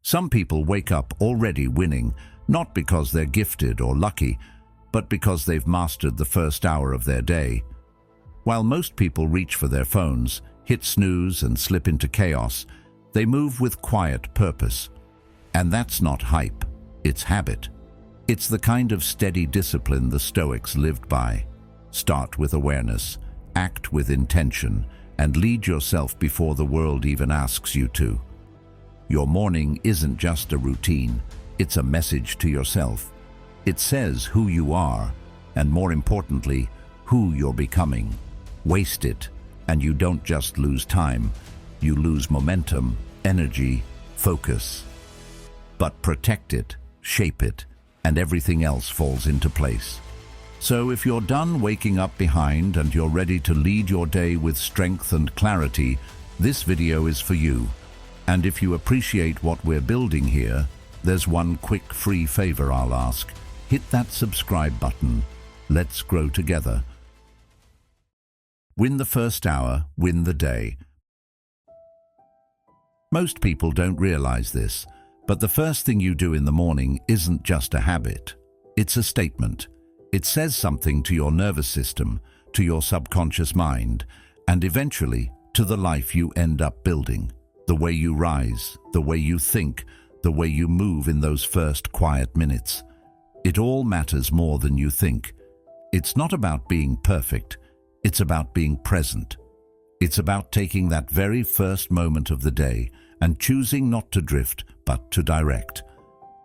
Some people wake up already winning, not because they're gifted or lucky, but because they've mastered the first hour of their day. While most people reach for their phones, hit snooze and slip into chaos, they move with quiet purpose. And that's not hype, it's habit. It's the kind of steady discipline the Stoics lived by. Start with awareness, act with intention, and lead yourself before the world even asks you to. Your morning isn't just a routine, it's a message to yourself. It says who you are, and more importantly, who you're becoming. Waste it, and you don't just lose time, you lose momentum, energy, focus. But protect it, shape it, and everything else falls into place. So if you're done waking up behind and you're ready to lead your day with strength and clarity, this video is for you. And if you appreciate what we're building here, there's one quick free favor I'll ask. Hit that subscribe button. Let's grow together. Win the first hour, win the day. Most people don't realize this, but the first thing you do in the morning isn't just a habit. It's a statement. It says something to your nervous system, to your subconscious mind, and eventually to the life you end up building. The way you rise, the way you think, the way you move in those first quiet minutes. It all matters more than you think. It's not about being perfect, it's about being present. It's about taking that very first moment of the day and choosing not to drift, but to direct.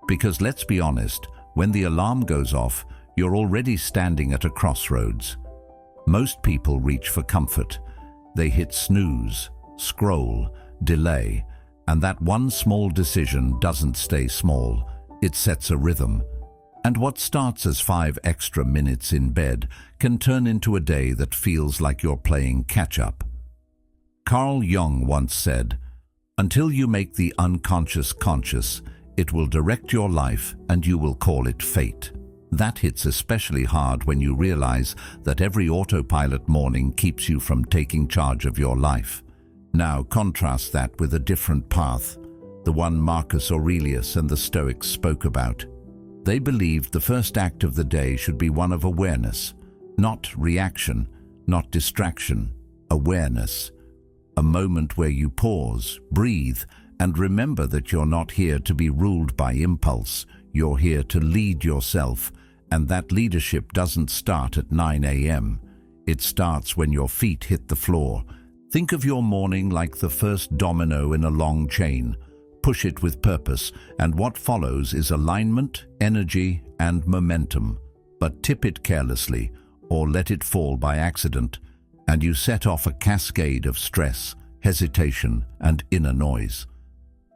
Because let's be honest, when the alarm goes off, you're already standing at a crossroads. Most people reach for comfort. They hit snooze, scroll, delay, and that one small decision doesn't stay small. It sets a rhythm. And what starts as 5 extra minutes in bed can turn into a day that feels like you're playing catch-up. Carl Jung once said, "Until you make the unconscious conscious, it will direct your life and you will call it fate." That hits especially hard when you realize that every autopilot morning keeps you from taking charge of your life. Now contrast that with a different path, the one Marcus Aurelius and the Stoics spoke about. They believed the first act of the day should be one of awareness, not reaction, not distraction, awareness. A moment where you pause, breathe, and remember that you're not here to be ruled by impulse. You're here to lead yourself, and that leadership doesn't start at 9 a.m. It starts when your feet hit the floor. Think of your morning like the first domino in a long chain. Push it with purpose, and what follows is alignment, energy, and momentum. But tip it carelessly, or let it fall by accident, and you set off a cascade of stress, hesitation, and inner noise.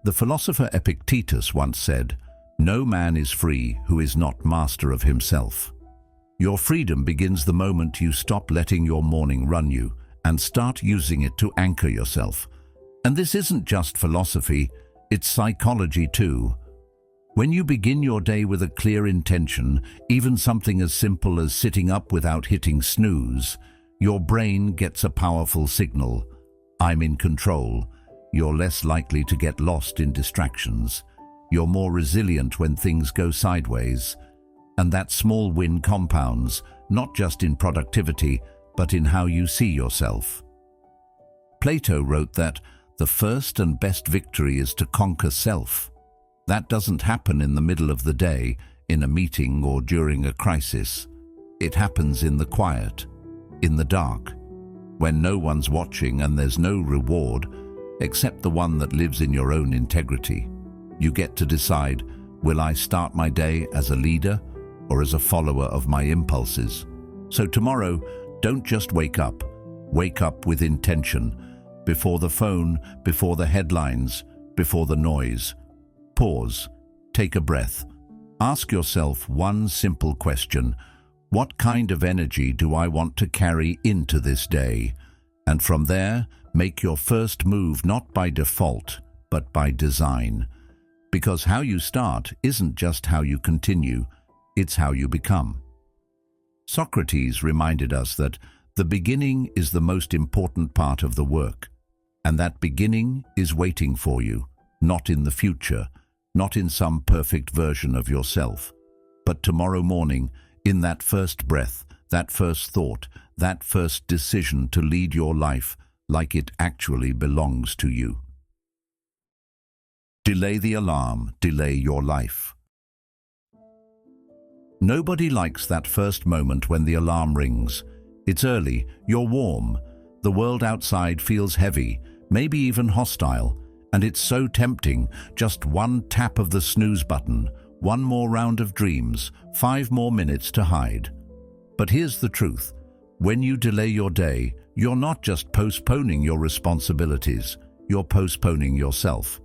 The philosopher Epictetus once said, "No man is free who is not master of himself." Your freedom begins the moment you stop letting your morning run you and start using it to anchor yourself. And this isn't just philosophy, it's psychology too. When you begin your day with a clear intention, even something as simple as sitting up without hitting snooze, your brain gets a powerful signal. I'm in control. You're less likely to get lost in distractions. You're more resilient when things go sideways. And that small win compounds, not just in productivity, but in how you see yourself. Plato wrote that the first and best victory is to conquer self. That doesn't happen in the middle of the day, in a meeting or during a crisis. It happens in the quiet, in the dark, when no one's watching and there's no reward, except the one that lives in your own integrity. You get to decide, will I start my day as a leader or as a follower of my impulses? So tomorrow, don't just wake up with intention. Before the phone, before the headlines, before the noise. Pause, take a breath. Ask yourself one simple question. What kind of energy do I want to carry into this day? And from there, make your first move not by default, but by design. Because how you start isn't just how you continue, it's how you become. Socrates reminded us that the beginning is the most important part of the work, and that beginning is waiting for you, not in the future, not in some perfect version of yourself, but tomorrow morning, in that first breath, that first thought, that first decision to lead your life like it actually belongs to you. Delay the alarm, delay your life. Nobody likes that first moment when the alarm rings. It's early, you're warm, the world outside feels heavy, maybe even hostile, and it's so tempting, just one tap of the snooze button, one more round of dreams, 5 more minutes to hide. But here's the truth. When you delay your day, you're not just postponing your responsibilities, you're postponing yourself.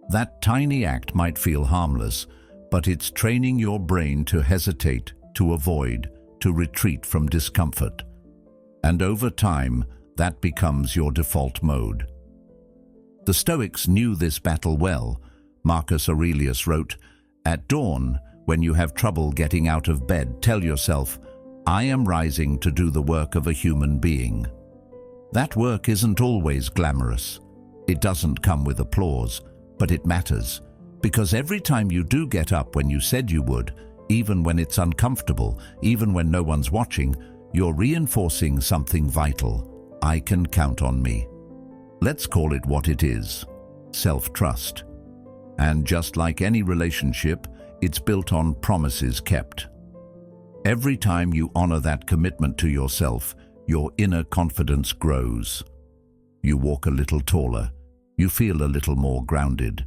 That tiny act might feel harmless, but it's training your brain to hesitate, to avoid, to retreat from discomfort. And over time, that becomes your default mode. The Stoics knew this battle well. Marcus Aurelius wrote, "At dawn, when you have trouble getting out of bed, tell yourself, 'I am rising to do the work of a human being.'" That work isn't always glamorous. It doesn't come with applause, but it matters, because every time you do get up when you said you would, even when it's uncomfortable, even when no one's watching, you're reinforcing something vital. I can count on me. Let's call it what it is: self-trust. And just like any relationship, it's built on promises kept. Every time you honor that commitment to yourself, your inner confidence grows. You walk a little taller, you feel a little more grounded.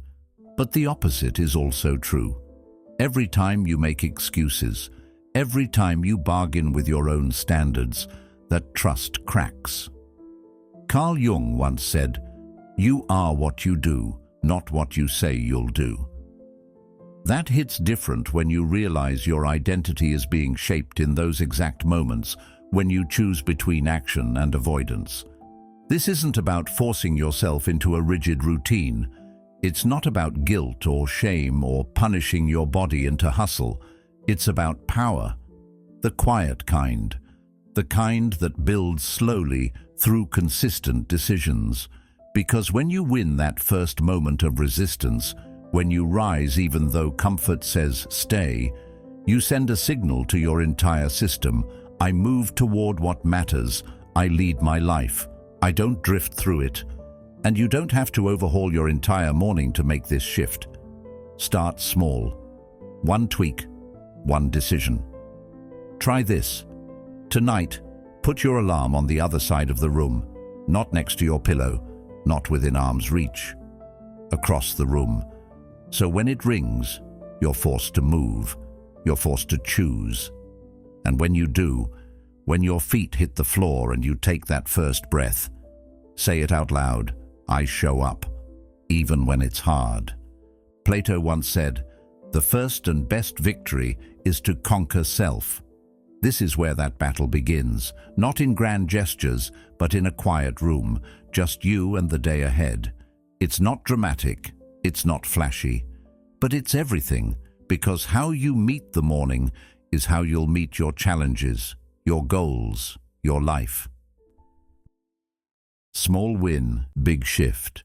But the opposite is also true. Every time you make excuses, every time you bargain with your own standards, that trust cracks. Carl Jung once said, "You are what you do, not what you say you'll do." That hits different when you realize your identity is being shaped in those exact moments when you choose between action and avoidance. This isn't about forcing yourself into a rigid routine. It's not about guilt or shame or punishing your body into hustle. It's about power, the quiet kind, the kind that builds slowly through consistent decisions. Because when you win that first moment of resistance, when you rise even though comfort says stay, you send a signal to your entire system. I move toward what matters. I lead my life. I don't drift through it. And you don't have to overhaul your entire morning to make this shift. Start small. One tweak, one decision. Try this. Tonight, put your alarm on the other side of the room, not next to your pillow, not within arm's reach, across the room. So when it rings, you're forced to move, you're forced to choose. And when you do, when your feet hit the floor and you take that first breath, say it out loud: I show up, even when it's hard. Plato once said, "The first and best victory is to conquer self." This is where that battle begins, not in grand gestures, but in a quiet room, just you and the day ahead. It's not dramatic, it's not flashy, but it's everything, because how you meet the morning is how you'll meet your challenges, your goals, your life. Small win, big shift.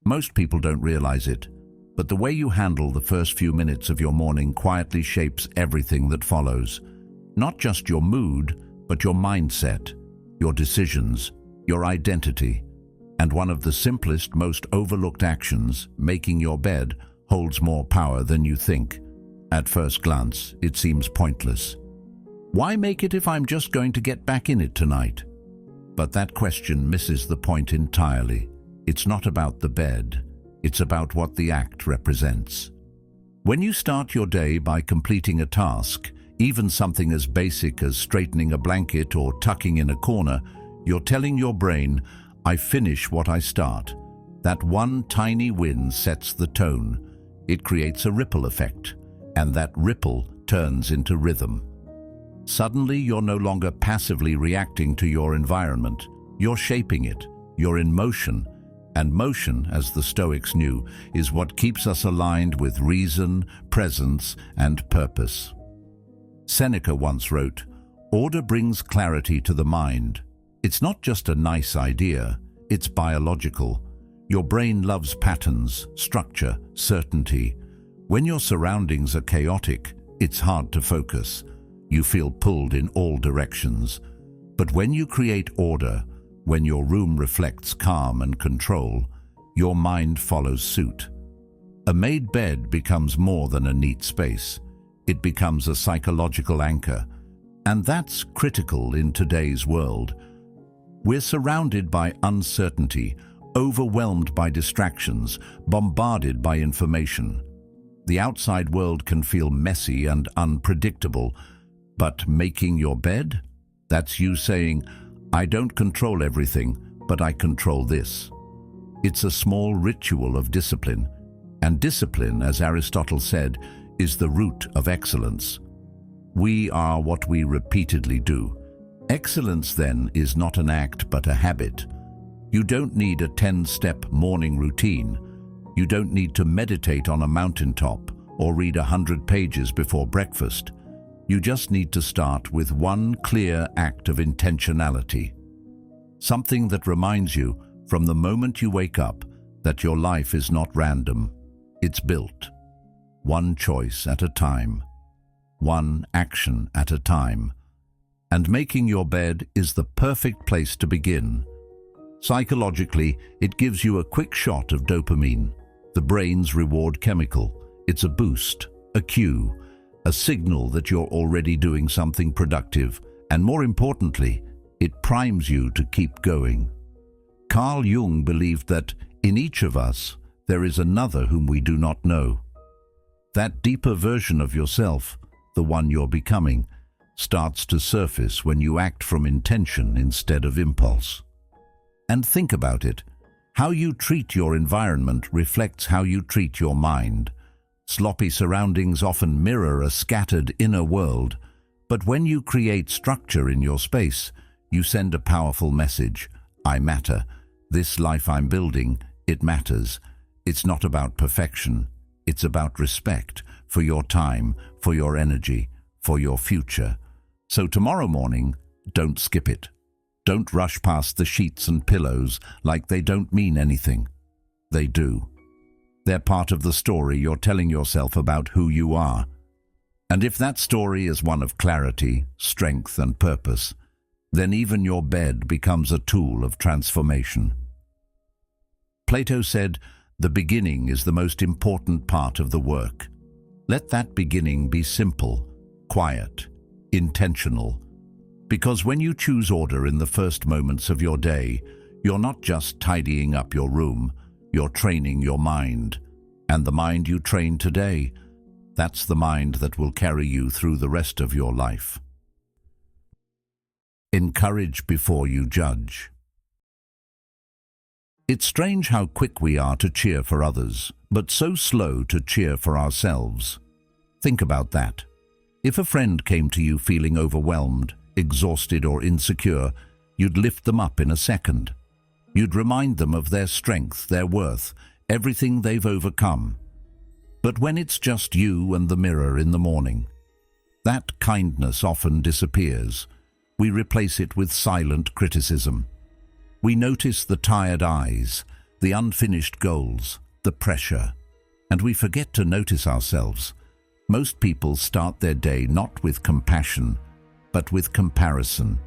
Most people don't realize it, but the way you handle the first few minutes of your morning quietly shapes everything that follows. Not just your mood, but your mindset, your decisions, your identity. And one of the simplest, most overlooked actions, making your bed, holds more power than you think. At first glance, it seems pointless. Why make it if I'm just going to get back in it tonight? But that question misses the point entirely. It's not about the bed. It's about what the act represents. When you start your day by completing a task, even something as basic as straightening a blanket or tucking in a corner, you're telling your brain, I finish what I start. That one tiny win sets the tone. It creates a ripple effect, and that ripple turns into rhythm. Suddenly, you're no longer passively reacting to your environment. You're shaping it. You're in motion. And motion, as the Stoics knew, is what keeps us aligned with reason, presence, and purpose. Seneca once wrote, "Order brings clarity to the mind." It's not just a nice idea, it's biological. Your brain loves patterns, structure, certainty. When your surroundings are chaotic, it's hard to focus. You feel pulled in all directions. But when you create order, when your room reflects calm and control, your mind follows suit. A made bed becomes more than a neat space. It becomes a psychological anchor. And that's critical in today's world. We're surrounded by uncertainty, overwhelmed by distractions, bombarded by information. The outside world can feel messy and unpredictable, but making your bed? That's you saying, I don't control everything, but I control this. It's a small ritual of discipline, and discipline, as Aristotle said, is the root of excellence. We are what we repeatedly do. Excellence, then, is not an act but a habit. You don't need a 10-step morning routine. You don't need to meditate on a mountaintop or read 100 pages before breakfast. You just need to start with one clear act of intentionality. Something that reminds you, from the moment you wake up, that your life is not random. It's built. One choice at a time. One action at a time. And making your bed is the perfect place to begin. Psychologically, it gives you a quick shot of dopamine, the brain's reward chemical. It's a boost, a cue, a signal that you're already doing something productive, and more importantly, it primes you to keep going. Carl Jung believed that in each of us there is another whom we do not know. That deeper version of yourself, the one you're becoming, starts to surface when you act from intention instead of impulse. And think about it. How you treat your environment reflects how you treat your mind. Sloppy surroundings often mirror a scattered inner world, but when you create structure in your space, you send a powerful message. I matter. This life I'm building, it matters. It's not about perfection. It's about respect for your time, for your energy, for your future. So tomorrow morning, don't skip it. Don't rush past the sheets and pillows like they don't mean anything. They do. They're part of the story you're telling yourself about who you are. And if that story is one of clarity, strength, and purpose, then even your bed becomes a tool of transformation. Plato said, "The beginning is the most important part of the work." Let that beginning be simple, quiet, intentional. Because when you choose order in the first moments of your day, you're not just tidying up your room, you're training your mind. And the mind you train today, that's the mind that will carry you through the rest of your life. Encourage before you judge. It's strange how quick we are to cheer for others, but so slow to cheer for ourselves. Think about that. If a friend came to you feeling overwhelmed, exhausted or insecure, you'd lift them up in a second. You'd remind them of their strength, their worth, everything they've overcome. But when it's just you and the mirror in the morning, that kindness often disappears. We replace it with silent criticism. We notice the tired eyes, the unfinished goals, the pressure, and we forget to notice ourselves. Most people start their day not with compassion, but with comparison.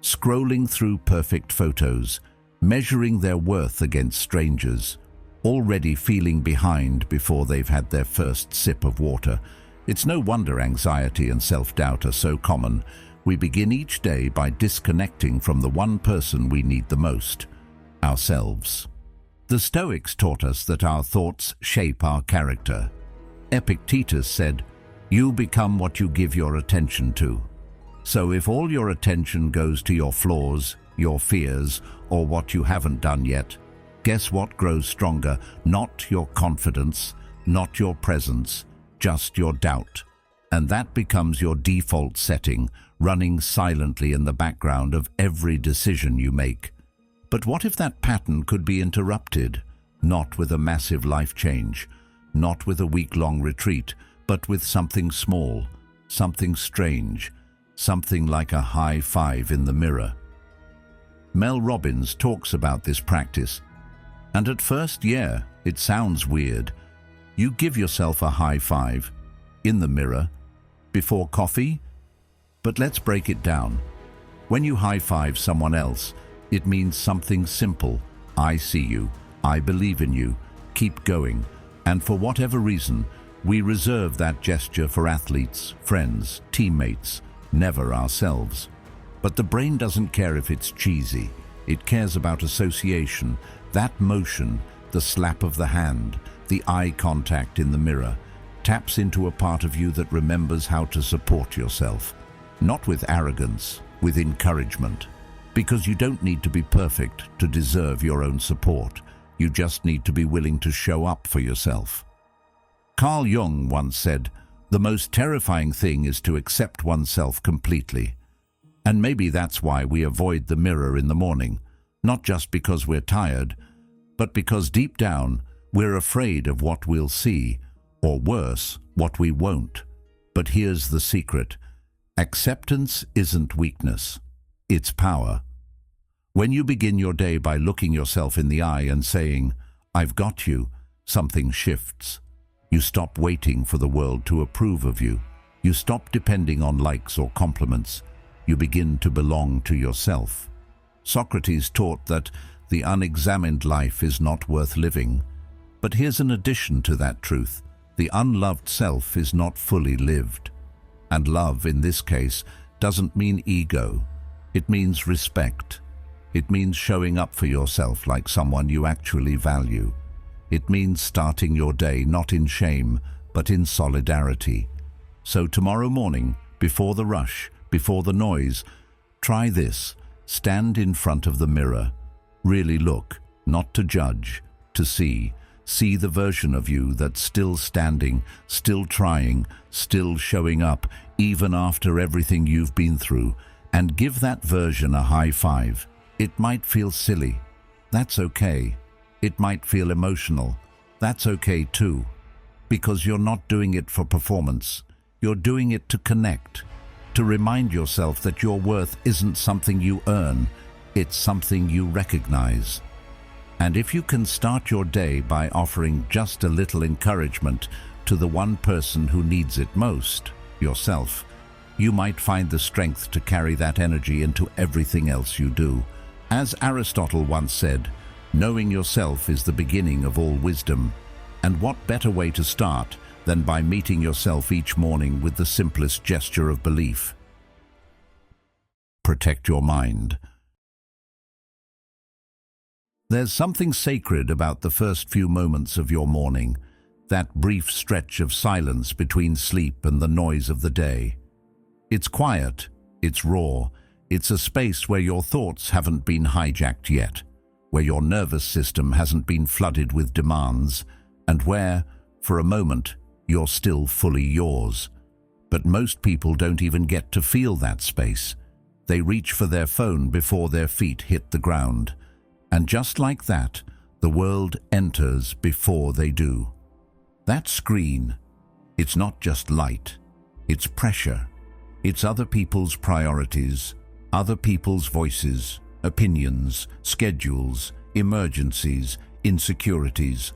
Scrolling through perfect photos, measuring their worth against strangers, already feeling behind before they've had their first sip of water. It's no wonder anxiety and self-doubt are so common. We begin each day by disconnecting from the one person we need the most, ourselves. The Stoics taught us that our thoughts shape our character. Epictetus said, "You become what you give your attention to." So if all your attention goes to your flaws, your fears, or what you haven't done yet, guess what grows stronger? Not your confidence, not your presence, just your doubt. And that becomes your default setting, running silently in the background of every decision you make. But what if that pattern could be interrupted? Not with a massive life change, not with a week-long retreat, but with something small, something strange, something like a high five in the mirror. Mel Robbins talks about this practice. And at first, yeah, it sounds weird. You give yourself a high five in the mirror before coffee. But let's break it down. When you high five someone else, it means something simple. I see you. I believe in you. Keep going. And for whatever reason, we reserve that gesture for athletes, friends, teammates, never ourselves. But the brain doesn't care if it's cheesy. It cares about association, that motion, the slap of the hand, the eye contact in the mirror, taps into a part of you that remembers how to support yourself. Not with arrogance, with encouragement. Because you don't need to be perfect to deserve your own support. You just need to be willing to show up for yourself. Carl Jung once said, "The most terrifying thing is to accept oneself completely." And maybe that's why we avoid the mirror in the morning, not just because we're tired, but because deep down we're afraid of what we'll see, or worse, what we won't. But here's the secret. Acceptance isn't weakness, it's power. When you begin your day by looking yourself in the eye and saying, "I've got you," something shifts. You stop waiting for the world to approve of you. You stop depending on likes or compliments. You begin to belong to yourself. Socrates taught that the unexamined life is not worth living. But here's an addition to that truth. The unloved self is not fully lived. And love, in this case, doesn't mean ego. It means respect. It means showing up for yourself like someone you actually value. It means starting your day not in shame, but in solidarity. So tomorrow morning, before the rush, before the noise, try this. Stand in front of the mirror. Really look, not to judge, to see. See the version of you that's still standing, still trying, still showing up, even after everything you've been through, and give that version a high five. It might feel silly. That's okay. It might feel emotional. That's okay too. Because you're not doing it for performance. You're doing it to connect, to remind yourself that your worth isn't something you earn, it's something you recognize. And if you can start your day by offering just a little encouragement to the one person who needs it most, yourself, you might find the strength to carry that energy into everything else you do. As Aristotle once said, knowing yourself is the beginning of all wisdom. And what better way to start than by meeting yourself each morning with the simplest gesture of belief? Protect your mind. There's something sacred about the first few moments of your morning, that brief stretch of silence between sleep and the noise of the day. It's quiet, it's raw, it's a space where your thoughts haven't been hijacked yet, where your nervous system hasn't been flooded with demands, and where, for a moment, you're still fully yours. But most people don't even get to feel that space. They reach for their phone before their feet hit the ground. And just like that, the world enters before they do. That screen, it's not just light, it's pressure. It's other people's priorities, other people's voices, opinions, schedules, emergencies, insecurities.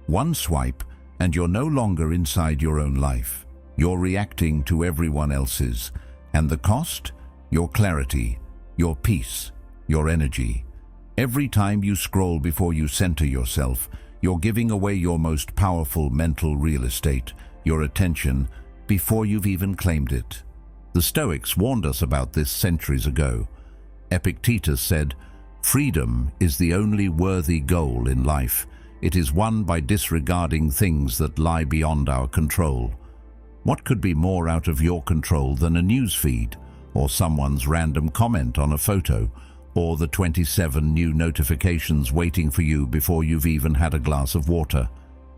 One swipe, and you're no longer inside your own life. You're reacting to everyone else's. And the cost? Your clarity, your peace, your energy. Every time you scroll before you center yourself, you're giving away your most powerful mental real estate, your attention, before you've even claimed it. The Stoics warned us about this centuries ago. Epictetus said, "Freedom is the only worthy goal in life. It is won by disregarding things that lie beyond our control." What could be more out of your control than a news feed, or someone's random comment on a photo, or the 27 new notifications waiting for you before you've even had a glass of water?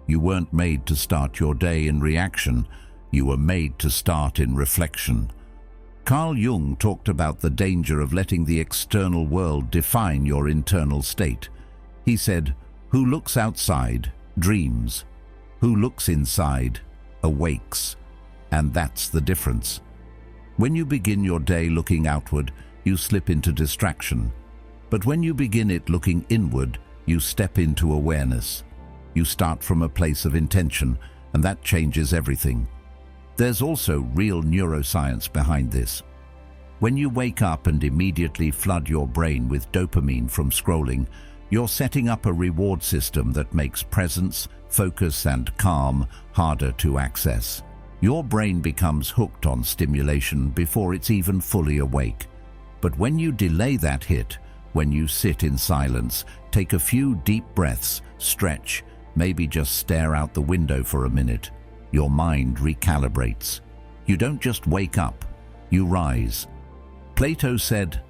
You weren't made to start your day in reaction. You were made to start in reflection. Carl Jung talked about the danger of letting the external world define your internal state. He said, "Who looks outside dreams. Who looks inside awakes." And that's the difference. When you begin your day looking outward, you slip into distraction. But when you begin it looking inward, You step into awareness. You start from a place of intention, and that changes everything. There's also real neuroscience behind this. When you wake up and immediately flood your brain with dopamine from scrolling, you're setting up a reward system that makes presence, focus, and calm harder to access. Your brain becomes hooked on stimulation before it's even fully awake. But when you delay that hit, when you sit in silence, take a few deep breaths, stretch, maybe just stare out the window for a minute, your mind recalibrates. You don't just wake up, you rise. Plato said,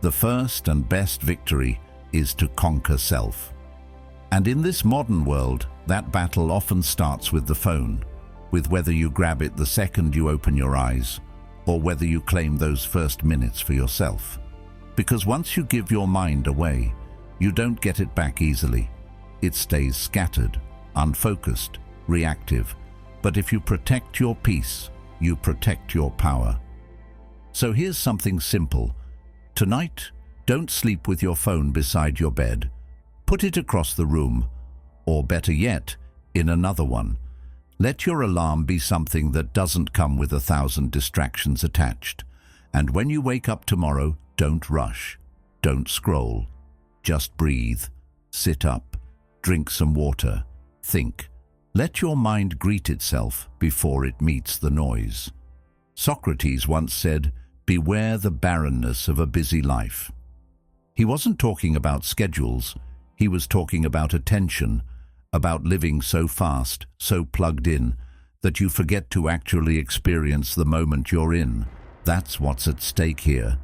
"The first and best victory is to conquer self." And in this modern world, that battle often starts with the phone, with whether you grab it the second you open your eyes, or whether you claim those first minutes for yourself. Because once you give your mind away, you don't get it back easily. It stays scattered, unfocused, reactive. But if you protect your peace, you protect your power. So here's something simple. Tonight, don't sleep with your phone beside your bed. Put it across the room, or better yet, in another one. Let your alarm be something that doesn't come with 1,000 distractions attached. And when you wake up tomorrow, don't rush. Don't scroll. Just breathe. Sit up. Drink some water. Think. Let your mind greet itself before it meets the noise. Socrates once said, "Beware the barrenness of a busy life." He wasn't talking about schedules. He was talking about attention, about living so fast, so plugged in, that you forget to actually experience the moment you're in. That's what's at stake here.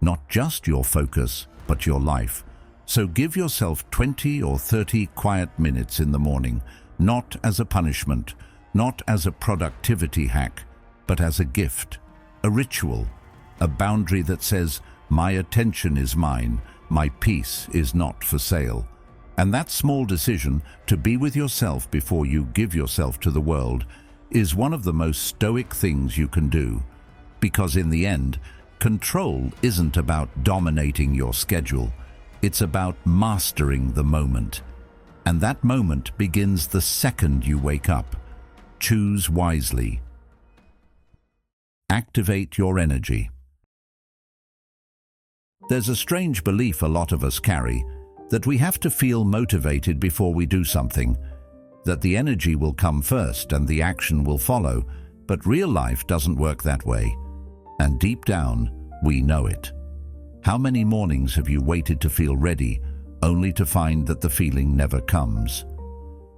Not just your focus, but your life. So give yourself 20 or 30 quiet minutes in the morning, not as a punishment, not as a productivity hack, but as a gift, a ritual, a boundary that says, "My attention is mine, my peace is not for sale." And that small decision to be with yourself before you give yourself to the world is one of the most stoic things you can do. Because in the end, control isn't about dominating your schedule. It's about mastering the moment. And that moment begins the second you wake up. Choose wisely. Activate your energy. There's a strange belief a lot of us carry, that we have to feel motivated before we do something, that the energy will come first and the action will follow, but real life doesn't work that way. And deep down, we know it. How many mornings have you waited to feel ready, only to find that the feeling never comes?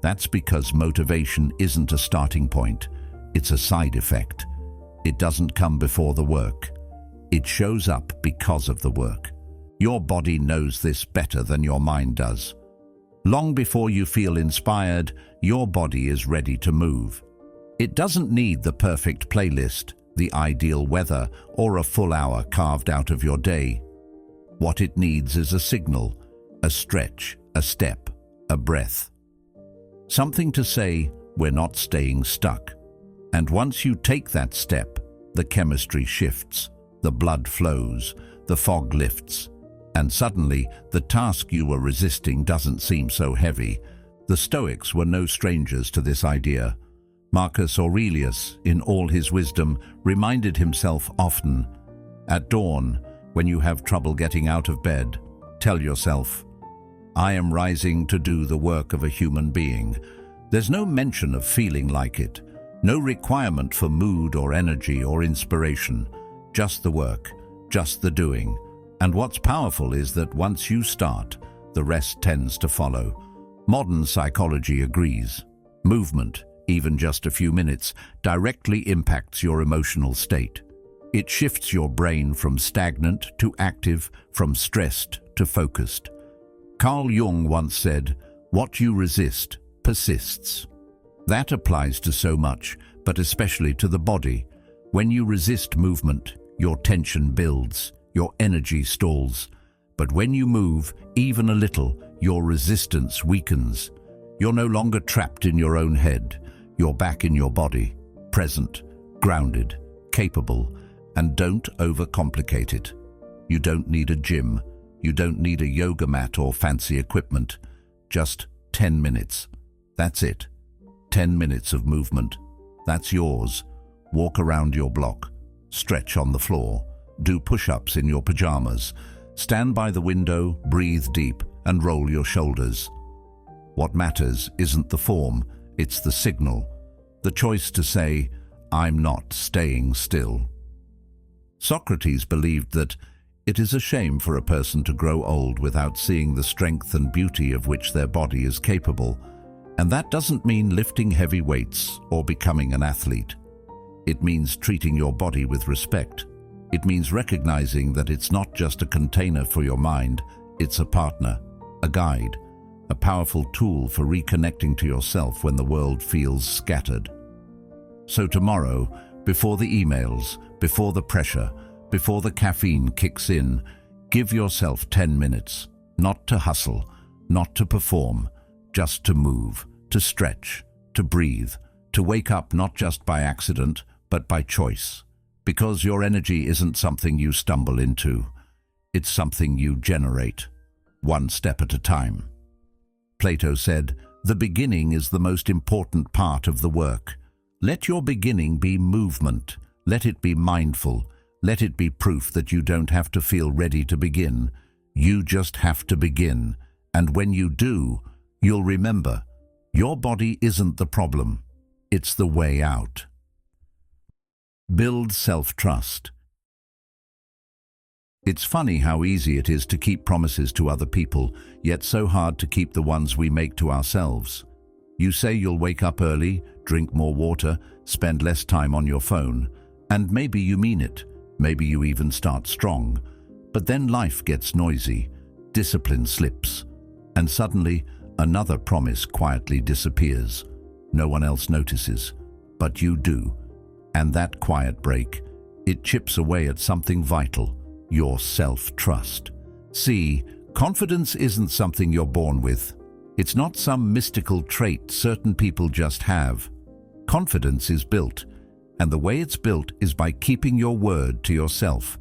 That's because motivation isn't a starting point, it's a side effect. It doesn't come before the work. It shows up because of the work. Your body knows this better than your mind does. Long before you feel inspired, your body is ready to move. It doesn't need the perfect playlist, the ideal weather, or a full hour carved out of your day. What it needs is a signal, a stretch, a step, a breath. Something to say, "We're not staying stuck." And once you take that step, the chemistry shifts, the blood flows, the fog lifts, and suddenly the task you were resisting doesn't seem so heavy. The Stoics were no strangers to this idea. Marcus Aurelius, in all his wisdom, reminded himself often, "At dawn, when you have trouble getting out of bed, tell yourself, 'I am rising to do the work of a human being.'" There's no mention of feeling like it, no requirement for mood or energy or inspiration, just the work, just the doing. And what's powerful is that once you start, the rest tends to follow. Modern psychology agrees. Movement, even just a few minutes, directly impacts your emotional state. It shifts your brain from stagnant to active, from stressed to focused. Carl Jung once said, "What you resist persists." That applies to so much, but especially to the body. When you resist movement, your tension builds, your energy stalls. But when you move, even a little, your resistance weakens. You're no longer trapped in your own head. You're back in your body, present, grounded, capable, and don't overcomplicate it. You don't need a gym. You don't need a yoga mat or fancy equipment. Just 10 minutes. That's it. 10 minutes of movement. That's yours. Walk around your block. Stretch on the floor. Do push-ups in your pajamas. Stand by the window, breathe deep, and roll your shoulders. What matters isn't the form, it's the signal. The choice to say, "I'm not staying still." Socrates believed that it is a shame for a person to grow old without seeing the strength and beauty of which their body is capable. And that doesn't mean lifting heavy weights or becoming an athlete. It means treating your body with respect. It means recognizing that it's not just a container for your mind, it's a partner, a guide, a powerful tool for reconnecting to yourself when the world feels scattered. So tomorrow, before the emails, before the pressure, before the caffeine kicks in, give yourself 10 minutes, not to hustle, not to perform, just to move, to stretch, to breathe, to wake up not just by accident, but by choice. Because your energy isn't something you stumble into, it's something you generate, one step at a time. Plato said, "The beginning is the most important part of the work." Let your beginning be movement. Let it be mindful. Let it be proof that you don't have to feel ready to begin. You just have to begin. And when you do, you'll remember, your body isn't the problem. It's the way out. Build self-trust. It's funny how easy it is to keep promises to other people, yet so hard to keep the ones we make to ourselves. You say you'll wake up early, drink more water, spend less time on your phone, and maybe you mean it. Maybe you even start strong. But then life gets noisy, discipline slips, and suddenly another promise quietly disappears. No one else notices, but you do. And that quiet break, it chips away at something vital, your self-trust. See, confidence isn't something you're born with. It's not some mystical trait certain people just have. Confidence is built, and the way it's built is by keeping your word to yourself.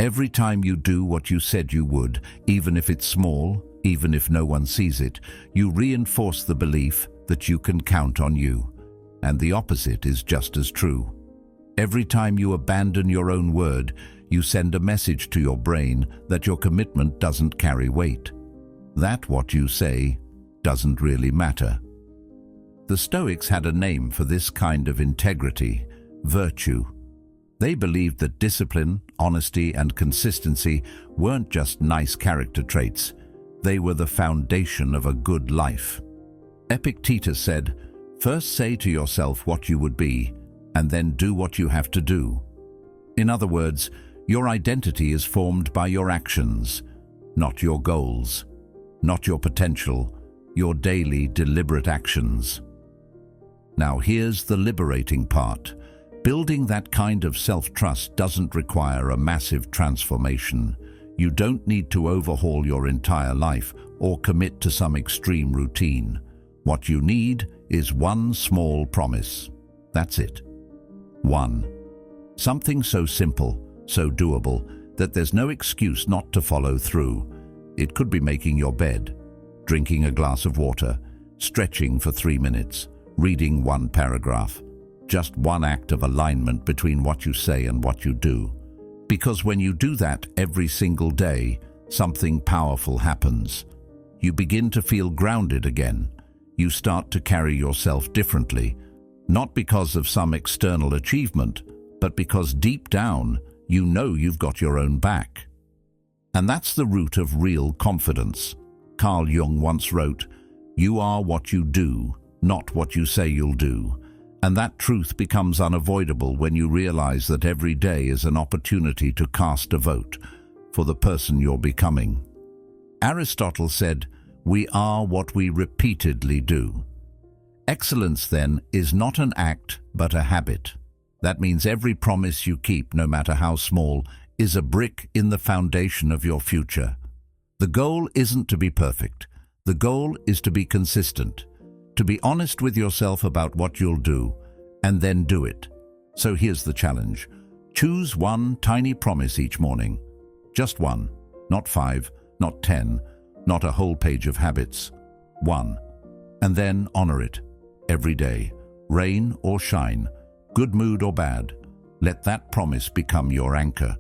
Every time you do what you said you would, even if it's small, even if no one sees it, you reinforce the belief that you can count on you. And the opposite is just as true. Every time you abandon your own word, you send a message to your brain that your commitment doesn't carry weight. That what you say doesn't really matter. The Stoics had a name for this kind of integrity, virtue. They believed that discipline, honesty, and consistency weren't just nice character traits. They were the foundation of a good life. Epictetus said, "First say to yourself what you would be, and then do what you have to do." In other words, your identity is formed by your actions, not your goals, not your potential, your daily deliberate actions. Now here's the liberating part. Building that kind of self-trust doesn't require a massive transformation. You don't need to overhaul your entire life or commit to some extreme routine. What you need is one small promise. That's it. One. Something so simple, so doable, that there's no excuse not to follow through. It could be making your bed, drinking a glass of water, stretching for 3 minutes, reading one paragraph. Just one act of alignment between what you say and what you do. Because when you do that every single day, something powerful happens. You begin to feel grounded again. You start to carry yourself differently, not because of some external achievement, but because deep down, you know you've got your own back. And that's the root of real confidence. Carl Jung once wrote, "You are what you do, not what you say you'll do." And that truth becomes unavoidable when you realize that every day is an opportunity to cast a vote for the person you're becoming. Aristotle said, "We are what we repeatedly do." Excellence, then, is not an act, but a habit. That means every promise you keep, no matter how small, is a brick in the foundation of your future. The goal isn't to be perfect. The goal is to be consistent, to be honest with yourself about what you'll do, and then do it. So here's the challenge. Choose one tiny promise each morning. Just one, not 5, not 10, not a whole page of habits. one. And then honor it. Every day, rain or shine, good mood or bad, let that promise become your anchor.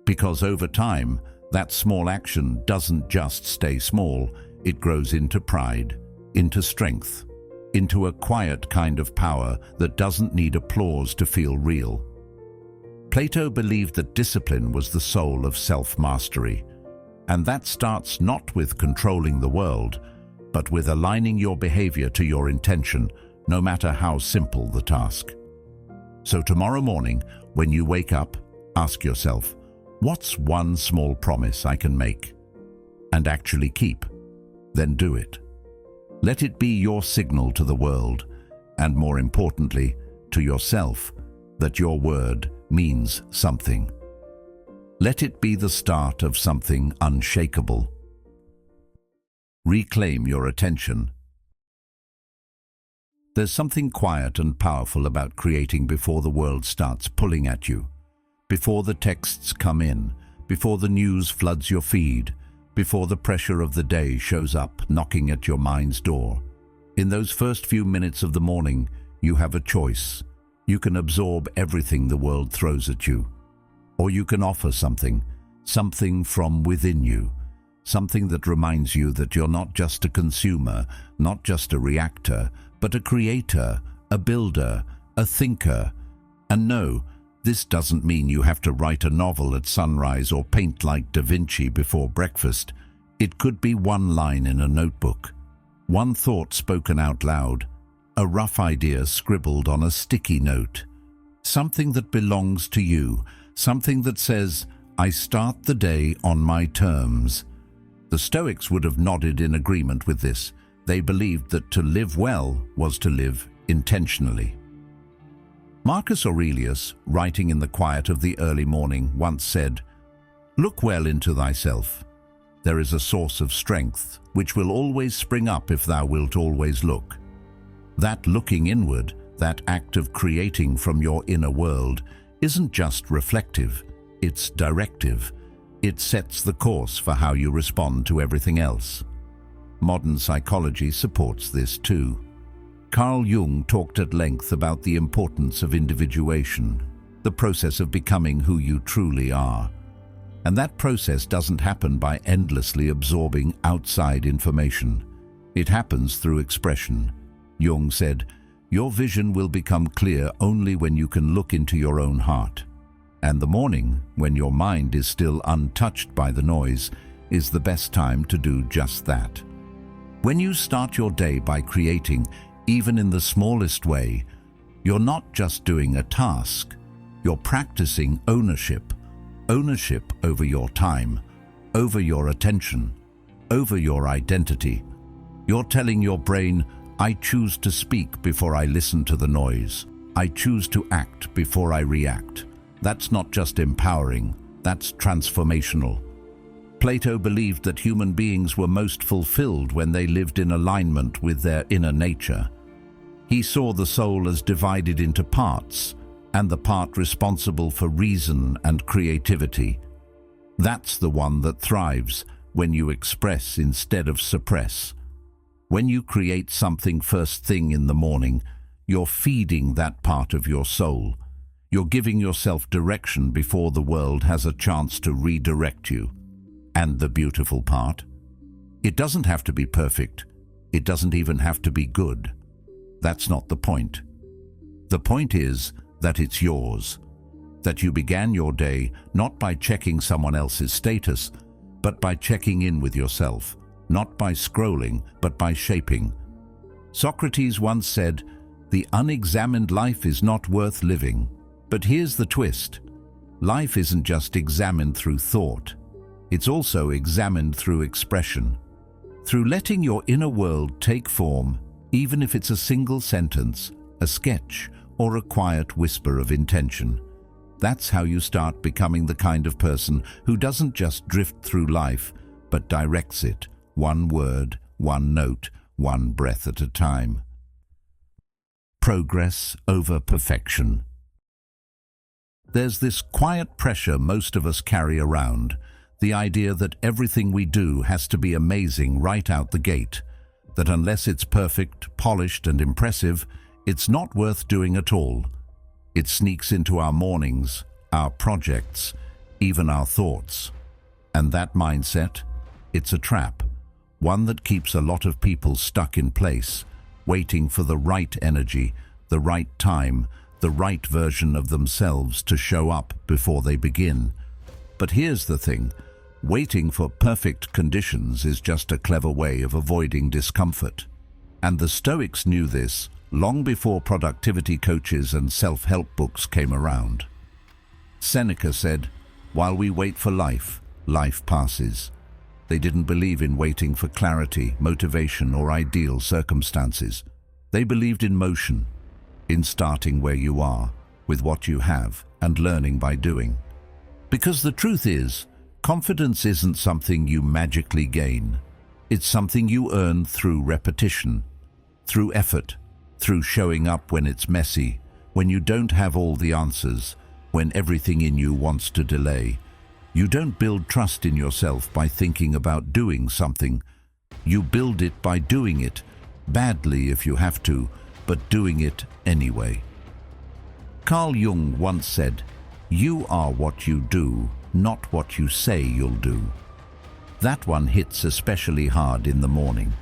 Because over time, that small action doesn't just stay small, it grows into pride, into strength, into a quiet kind of power that doesn't need applause to feel real. Plato believed that discipline was the soul of self-mastery, and that starts not with controlling the world, but with aligning your behavior to your intention, no matter how simple the task. So tomorrow morning, when you wake up, ask yourself, what's one small promise I can make and actually keep? Then do it. Let it be your signal to the world, and more importantly, to yourself, that your word means something. Let it be the start of something unshakable. Reclaim your attention. There's something quiet and powerful about creating before the world starts pulling at you, before the texts come in, before the news floods your feed, before the pressure of the day shows up knocking at your mind's door. In those first few minutes of the morning, you have a choice. You can absorb everything the world throws at you, or you can offer something from within you, something that reminds you that you're not just a consumer, not just a reactor, but a creator, a builder, a thinker. And no, this doesn't mean you have to write a novel at sunrise or paint like Da Vinci before breakfast. It could be one line in a notebook, one thought spoken out loud, a rough idea scribbled on a sticky note. Something that belongs to you, something that says, I start the day on my terms. The Stoics would have nodded in agreement with this. They believed that to live well was to live intentionally. Marcus Aurelius, writing in the quiet of the early morning, once said, "Look well into thyself. There is a source of strength, which will always spring up if thou wilt always look." That looking inward, that act of creating from your inner world, isn't just reflective, it's directive. It sets the course for how you respond to everything else. Modern psychology supports this too. Carl Jung talked at length about the importance of individuation, the process of becoming who you truly are. And that process doesn't happen by endlessly absorbing outside information. It happens through expression. Jung said, "Your vision will become clear only when you can look into your own heart." And the morning, when your mind is still untouched by the noise, is the best time to do just that. When you start your day by creating, even in the smallest way, you're not just doing a task, you're practicing ownership. Ownership over your time, over your attention, over your identity. You're telling your brain, I choose to speak before I listen to the noise. I choose to act before I react. That's not just empowering, that's transformational. Plato believed that human beings were most fulfilled when they lived in alignment with their inner nature. He saw the soul as divided into parts, and the part responsible for reason and creativity. That's the one that thrives when you express instead of suppress. When you create something first thing in the morning, you're feeding that part of your soul. You're giving yourself direction before the world has a chance to redirect you. And the beautiful part? It doesn't have to be perfect. It doesn't even have to be good. That's not the point. The point is that it's yours. That you began your day not by checking someone else's status, but by checking in with yourself. Not by scrolling, but by shaping. Socrates once said, "The unexamined life is not worth living." But here's the twist. Life isn't just examined through thought. It's also examined through expression. Through letting your inner world take form, even if it's a single sentence, a sketch, or a quiet whisper of intention. That's how you start becoming the kind of person who doesn't just drift through life, but directs it, one word, one note, one breath at a time. Progress over perfection. There's this quiet pressure most of us carry around, the idea that everything we do has to be amazing right out the gate. that unless it's perfect, polished, and impressive, it's not worth doing at all. It sneaks into our mornings, our projects, even our thoughts. And that mindset, it's a trap, one that keeps a lot of people stuck in place, waiting for the right energy, the right time, the right version of themselves to show up before they begin. But here's the thing, waiting for perfect conditions is just a clever way of avoiding discomfort. And the Stoics knew this long before productivity coaches and self-help books came around. Seneca said, "While we wait for life, life passes." They didn't believe in waiting for clarity, motivation, or ideal circumstances. They believed in motion, in starting where you are, with what you have, and learning by doing. Because the truth is, confidence isn't something you magically gain. It's something you earn through repetition, through effort, through showing up when it's messy, when you don't have all the answers, when everything in you wants to delay. You don't build trust in yourself by thinking about doing something. You build it by doing it, badly if you have to, but doing it anyway. Carl Jung once said, "You are what you do, not what you say you'll do." That one hits especially hard in the morning,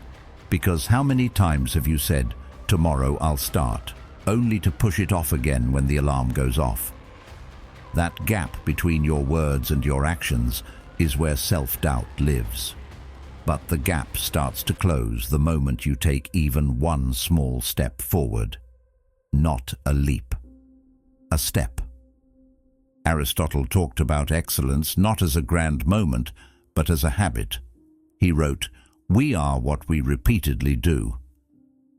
because how many times have you said, "Tomorrow I'll start," only to push it off again when the alarm goes off? That gap between your words and your actions is where self-doubt lives. But the gap starts to close the moment you take even one small step forward. Not a leap, a step. Aristotle talked about excellence not as a grand moment, but as a habit. He wrote, "We are what we repeatedly do."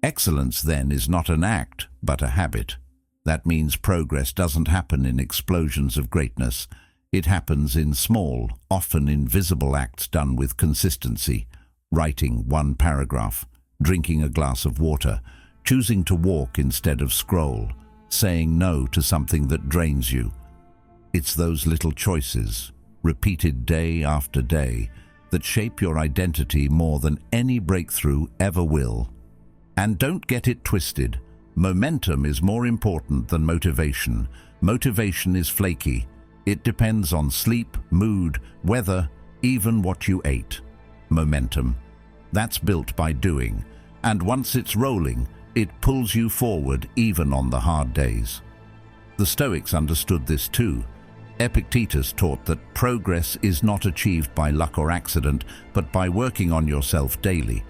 Excellence, then, is not an act, but a habit. That means progress doesn't happen in explosions of greatness. It happens in small, often invisible acts done with consistency. Writing one paragraph, drinking a glass of water, choosing to walk instead of scroll, saying no to something that drains you. It's those little choices, repeated day after day, that shape your identity more than any breakthrough ever will. And don't get it twisted. Momentum is more important than motivation. Motivation is flaky. It depends on sleep, mood, weather, even what you ate. Momentum, that's built by doing. And once it's rolling, it pulls you forward even on the hard days. The Stoics understood this too. Epictetus taught that progress is not achieved by luck or accident, but by working on yourself daily.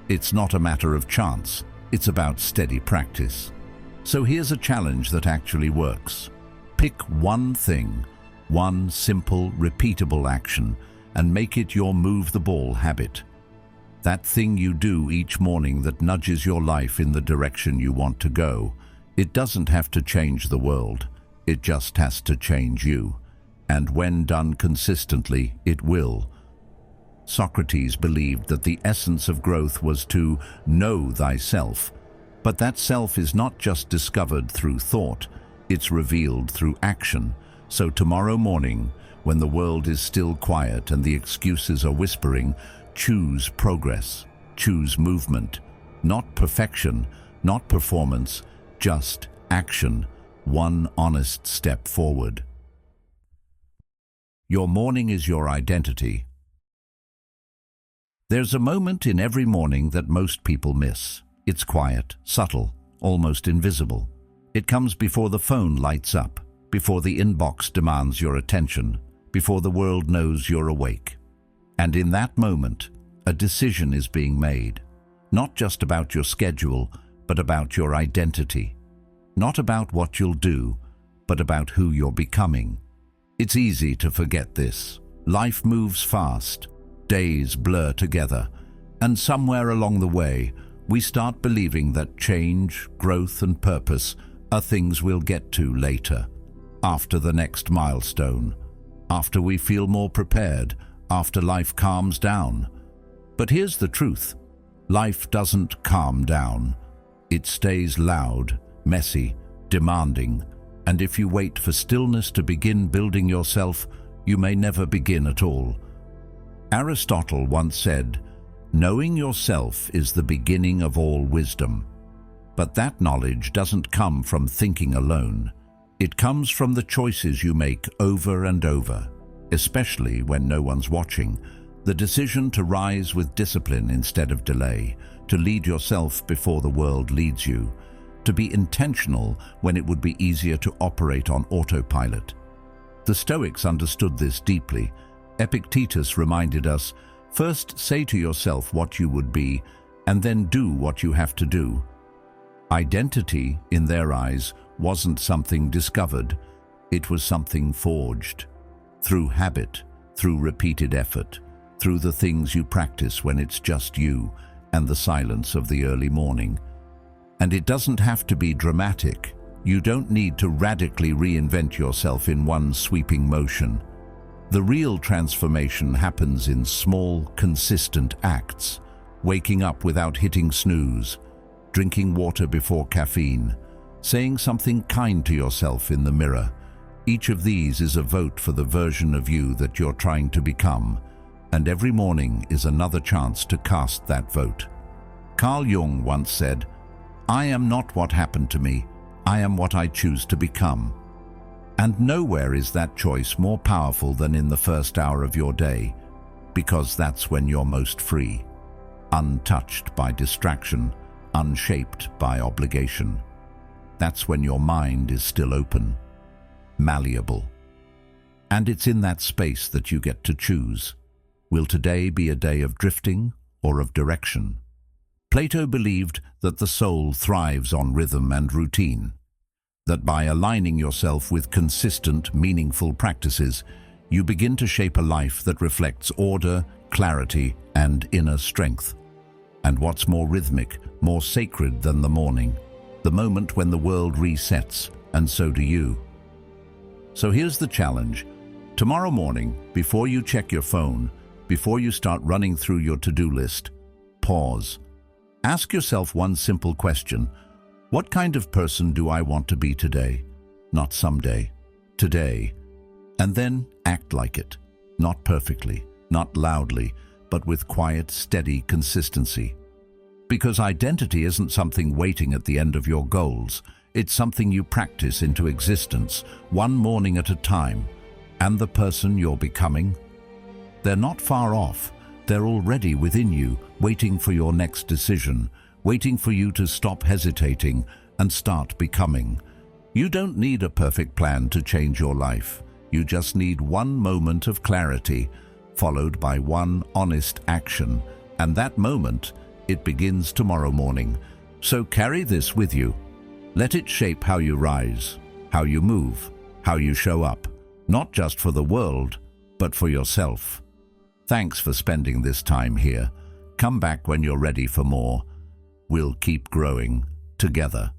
It's not a matter of chance. It's about steady practice. So here's a challenge that actually works. Pick one thing, one simple, repeatable action, and make it your move the ball habit. That thing you do each morning that nudges your life in the direction you want to go. It doesn't have to change the world. It just has to change you. And when done consistently, it will. Socrates believed that the essence of growth was to know thyself. But that self is not just discovered through thought, it's revealed through action. So tomorrow morning, when the world is still quiet and the excuses are whispering, choose progress, choose movement. Not perfection, not performance, just action, one honest step forward. Your morning is your identity. There's a moment in every morning that most people miss. It's quiet, subtle, almost invisible. It comes before the phone lights up, before the inbox demands your attention, before the world knows you're awake. And in that moment, a decision is being made. Not just about your schedule, but about your identity. Not about what you'll do, but about who you're becoming. It's easy to forget this. Life moves fast. Days blur together, and somewhere along the way, we start believing that change, growth, and purpose are things we'll get to later, after the next milestone, after we feel more prepared, after life calms down. But here's the truth. Life doesn't calm down. It stays loud, messy, demanding, and if you wait for stillness to begin building yourself, you may never begin at all. Aristotle once said, Knowing yourself is the beginning of all wisdom. But that knowledge doesn't come from thinking alone. It comes from the choices you make over and over, especially when no one's watching. The decision to rise with discipline instead of delay, to lead yourself before the world leads you, to be intentional when it would be easier to operate on autopilot. The Stoics understood this deeply. Epictetus reminded us, first say to yourself what you would be, and then do what you have to do. Identity, in their eyes, wasn't something discovered, it was something forged. Through habit, through repeated effort, through the things you practice when it's just you and the silence of the early morning. And it doesn't have to be dramatic. You don't need to radically reinvent yourself in one sweeping motion. The real transformation happens in small, consistent acts. Waking up without hitting snooze, drinking water before caffeine, saying something kind to yourself in the mirror. Each of these is a vote for the version of you that you're trying to become, and every morning is another chance to cast that vote. Carl Jung once said, "I am not what happened to me, I am what I choose to become." And nowhere is that choice more powerful than in the first hour of your day, because that's when you're most free, untouched by distraction, unshaped by obligation. That's when your mind is still open, malleable. And it's in that space that you get to choose. Will today be a day of drifting or of direction? Plato believed that the soul thrives on rhythm and routine, that by aligning yourself with consistent, meaningful practices, you begin to shape a life that reflects order, clarity, and inner strength. And what's more rhythmic, more sacred than the morning? The moment when the world resets, and so do you. So here's the challenge. Tomorrow morning, before you check your phone, before you start running through your to-do list, pause. Ask yourself one simple question. What kind of person do I want to be today? Not someday, today. And then act like it. Not perfectly, not loudly, but with quiet, steady consistency. Because identity isn't something waiting at the end of your goals. It's something you practice into existence, one morning at a time. And the person you're becoming? They're not far off. They're already within you, waiting for your next decision, waiting for you to stop hesitating and start becoming. You don't need a perfect plan to change your life. You just need one moment of clarity, followed by one honest action. And that moment, it begins tomorrow morning. So carry this with you. Let it shape how you rise, how you move, how you show up, not just for the world, but for yourself. Thanks for spending this time here. Come back when you're ready for more. We'll keep growing together.